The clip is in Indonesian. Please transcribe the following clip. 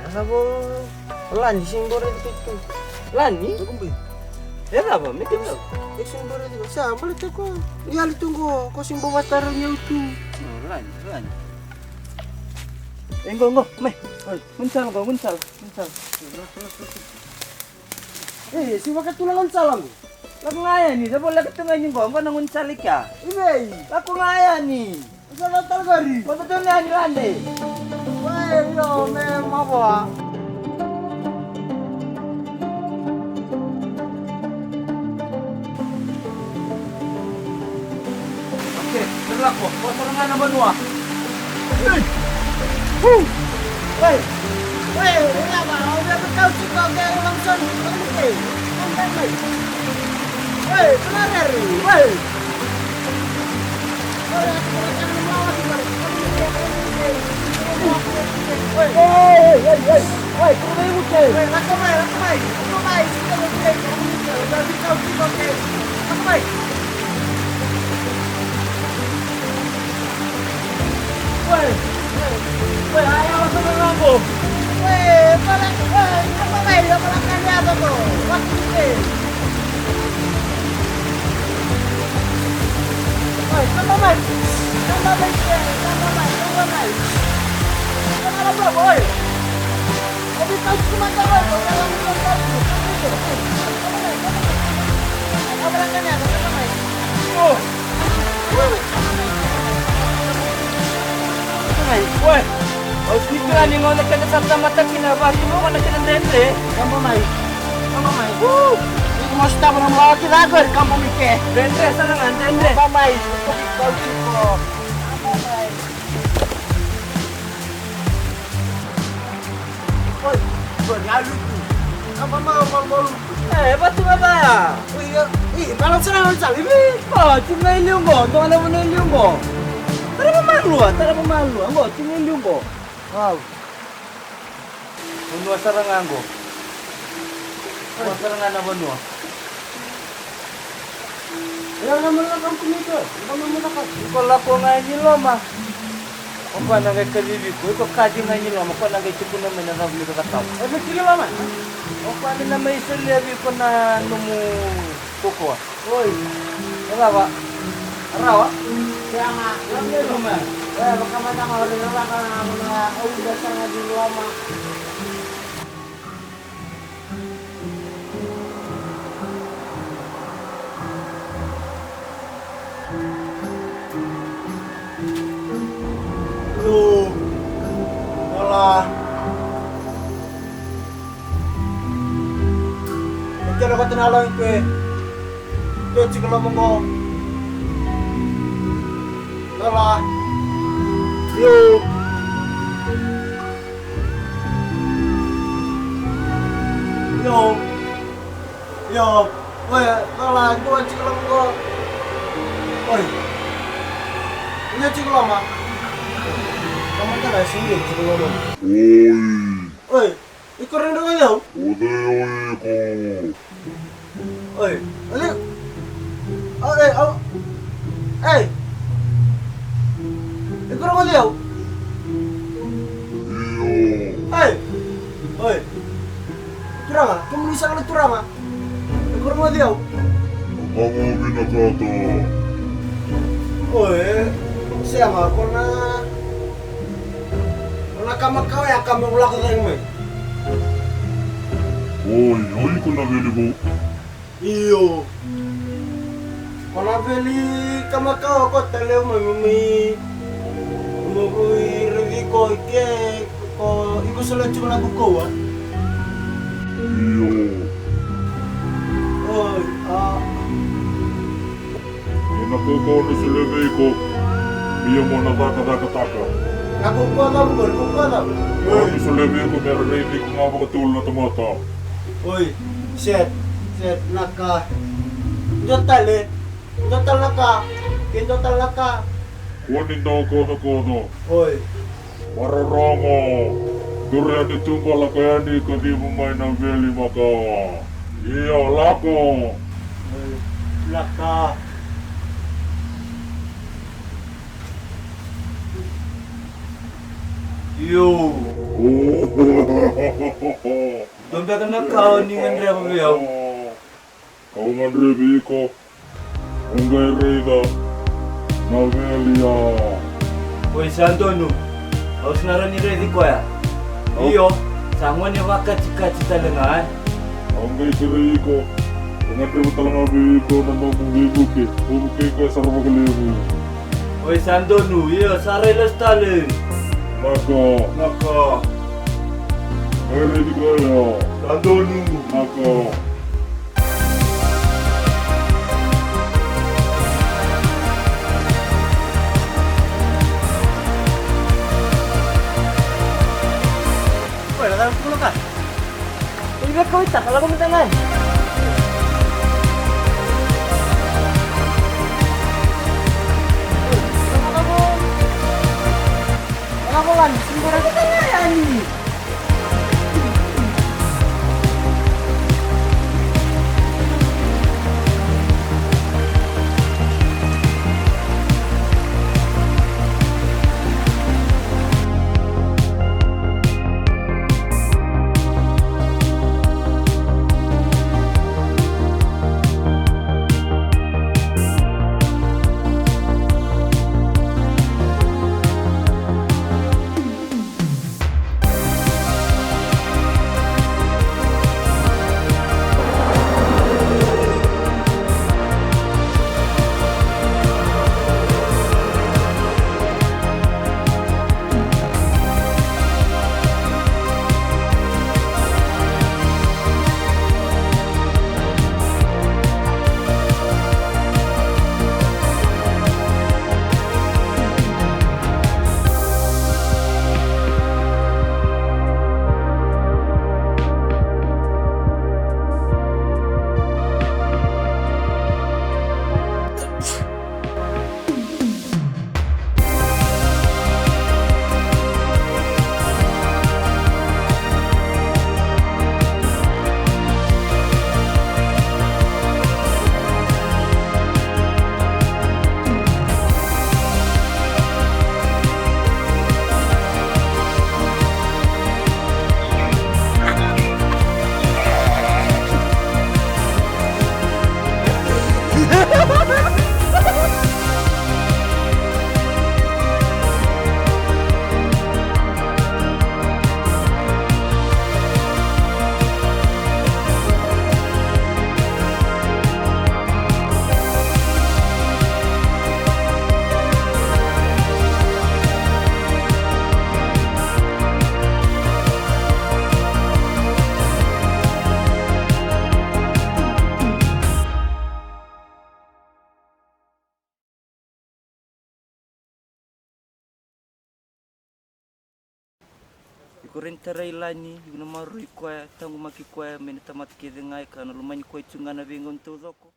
Asabo lani simbore itu. Lani? Kumbi. Era apa? Mikir tau. Simbore itu. Sa balik ko. Iyali tunggu ko simbo matarunya itu. Lani. Enggo, meh. Muncal. Si wakat tulangan salam. Laku ngaya nih, saya boleh ketengah nyenggo, engko nang muncal ika. Ibe. Laku ngaya nih. Salah talgari. Kau betul nih ani lande. Wah, yo memang apa? Oke, berlaku. Kau serangan apa nuah? Woi, kenapa? Udah berkau sih kau kayak ulang son, oke. Sampai. Woi, keluar. Woi. Woi, kurang buce. Woi, lakamai. Kita boleh. Udah berkau sih kau kayak. Lakamai. Woi, ayo sama lampu. Apa main? Apa lakukan apa tuh? Waktu ini. Tambah main. Kenapa bro, boy? Obi tahu cuma tahu, dalam tahu. Apa lakukannya? Tambah main. Woi, harus dibilang yang ngonek kena sabda mata kina bagi mo kena kena dende. Tambah main. Ini mau stop orang lagi lagu kamu mikir. Dende serangan dende. Tambah main. Kau cukup. Tambah main. Woi, lalu tu. Apa mau? Batu apa? Malam serang cari ni. Cuma iliung go, tuan ada punya iliung go. Tak ada pemalu, anggo cuma iliung go. Wow. Benua serangan go. Benua serangan apa benua? Yang nama kamu itu. Nama apa? Kalau aku ngaji lama. Aku nak kerja ko kaji ngaji lama. Aku nak cukup nama nak beli kata. Fikir lama. Aku ada nama isu lebih pernah nemu koko. Oi. Rawa. Siapa? Lama lama. Bagaimana kalau dia nak udah sangat di lama. Alah. Kira kau tenang itu. Tuh cikgu lo monggo. Alah. Yo. Woi, alah, gua cikgu lo monggo. Woi. Ini cikgu lo mah. Kamu kan ada sini cikgu lo. Oi, ikut rendah aja. Oi, ini. Ikut rendah aja. Oi. Turang ah, kamu bisa kalau turang ah. Ikut rendah aja. Kamu binakata. Oi, siapa kau kamu kau yang kamu ulang ke yang main. Oi, ko na beli ko. Iyo. Kalau beli kamu kau tele mami. Mami revi ko ke ko ibu selalu cuma lagu kau ah. Iyo. Oi, Ina ko na sila ko. Iya mo na taka. aku tahu. Oi, sila ko pero ready ko nga betul na tomata. Oi, set naka. Total naka. Kunin daw kono. Oi, Mararama. Durian ditunggal kaya ni ko di mo may na beli maka. Iya, lako. naka. Yo. Oh. Dombe kena kau ni ngandre apa beliau? Kau ngandre biko. Ungai reida. Navelia. Oi Santonu. Kau senaran ni ready kau ya? Iyo. Sangwan ni waka cita-cita dengan. Ungai biko. Ngandre butalang biko nambang buki. Buki ko sarwa kalibu. Oi Santonu. Iyo sarai lestale. Naka. Ready ko ya. Santonu. Naka. Woi, datang ke kan? Ini biar kau tak kalau kau tangan. Kenapa kan? Sembarang kita ya ni. Ikurenterai lani, yuna maru ikuaya, tangu maki kuaya, meni tamat kidengai, kana lumani kuai cungana bengon tu zoko.